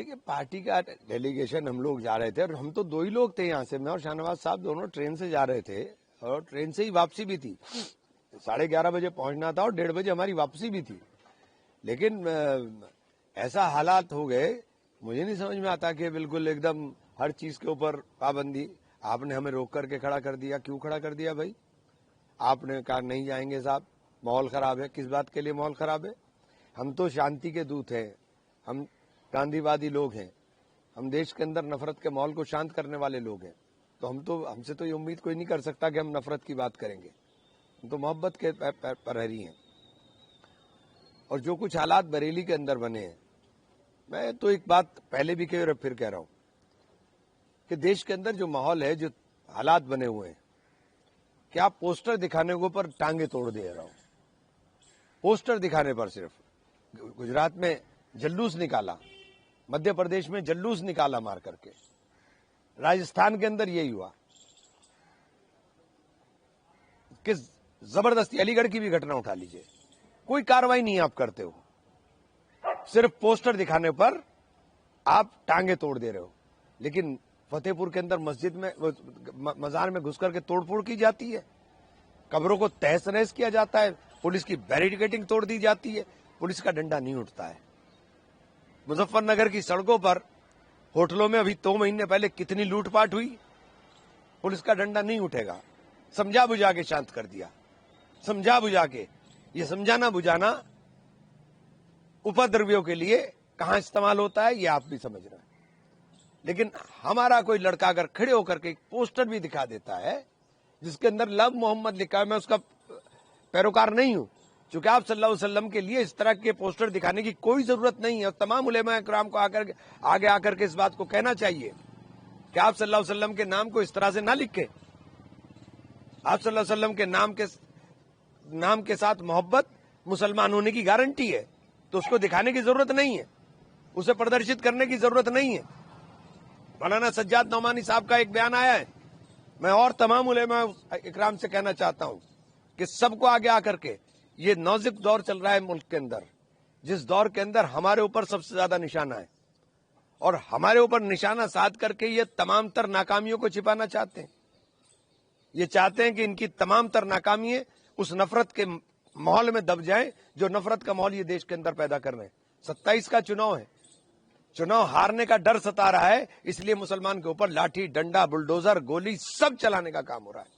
देखिए, पार्टी का डेलीगेशन हम लोग जा रहे थे और हम तो 2 ही लोग थे यहाँ से, मैं और शाहनवाज साहब दोनों ट्रेन से जा रहे थे और ट्रेन से ही वापसी भी थी। 11:30 बजे पहुंचना था और 1:30 बजे हमारी वापसी भी थी। लेकिन ऐसा हालात हो गए, मुझे नहीं समझ में आता कि बिल्कुल एकदम हर चीज के ऊपर पाबंदी। आपने हमें रोक करके खड़ा कर दिया। क्यों खड़ा कर दिया भाई? आपने कहा नहीं जाएंगे साहब, माहौल खराब है। किस बात के लिए माहौल खराब है? हम तो शांति के दूत हैं, हम गांधीवादी लोग हैं, हम देश के अंदर नफरत के माहौल को शांत करने वाले लोग हैं। तो हमसे तो ये उम्मीद कोई नहीं कर सकता कि हम नफरत की बात करेंगे। हम तो मोहब्बत के प्रहरी हैं। और जो कुछ हालात बरेली के अंदर बने हैं, मैं तो एक बात पहले भी कही और फिर कह रहा हूं कि देश के अंदर जो माहौल है, जो हालात बने हुए हैं, क्या पोस्टर दिखाने के ऊपर टांगे तोड़ दे रहा हूं। पोस्टर दिखाने पर सिर्फ गुजरात में जुलूस निकाला, मध्य प्रदेश में जुलूस निकाला मार करके, राजस्थान के अंदर यही हुआ कि जबरदस्ती, अलीगढ़ की भी घटना उठा लीजिए, कोई कार्रवाई नहीं आप करते हो, सिर्फ पोस्टर दिखाने पर आप टांगे तोड़ दे रहे हो। लेकिन फतेहपुर के अंदर मस्जिद में, मजार में घुस करके तोड़फोड़ की जाती है, कब्रों को तहस नहस किया जाता है, पुलिस की बैरिकेडिंग तोड़ दी जाती है, पुलिस का डंडा नहीं उठता है। मुजफ्फरनगर की सड़कों पर, होटलों में अभी 2 महीने पहले कितनी लूटपाट हुई, पुलिस का डंडा नहीं उठेगा। समझा बुझा के शांत कर दिया, समझा बुझा के। ये समझाना बुझाना उपद्रवियों के लिए कहां इस्तेमाल होता है, ये आप भी समझ रहे हैं। लेकिन हमारा कोई लड़का अगर खड़े होकर के एक पोस्टर भी दिखा देता है जिसके अंदर लव मोहम्मद लिखा है, मैं उसका पैरोकार नहीं हूं, चूंकि आप सल्लल्लाहु अलैहि वसल्लम के लिए इस तरह के पोस्टर दिखाने की कोई जरूरत नहीं है। और तमाम उलेमा इकराम को आगे आकर के इस बात को कहना चाहिए कि आप सल्लल्लाहु अलैहि वसल्लम के नाम को इस तरह से ना लिखे। आप सल्लल्लाहु अलैहि वसल्लम के नाम के साथ मोहब्बत मुसलमान होने की गारंटी है, तो उसको दिखाने की जरूरत नहीं है, उसे प्रदर्शित करने की जरूरत नहीं है। मौलाना सज्जाद नौमानी साहब का एक बयान आया है, मैं और तमाम उलेमा इकराम से कहना चाहता हूं कि सबको आगे आकर के, ये नाजुक दौर चल रहा है मुल्क के अंदर, जिस दौर के अंदर हमारे ऊपर सबसे ज्यादा निशाना है, और हमारे ऊपर निशाना साध करके ये तमाम तर नाकामियों को छिपाना चाहते हैं। ये चाहते हैं कि इनकी तमाम तर नाकामियां उस नफरत के माहौल में दब जाएं, जो नफरत का माहौल ये देश के अंदर पैदा कर रहे हैं। 27 का चुनाव है, चुनाव हारने का डर सता रहा है, इसलिए मुसलमान के ऊपर लाठी, डंडा, बुलडोजर, गोली सब चलाने का काम हो रहा है।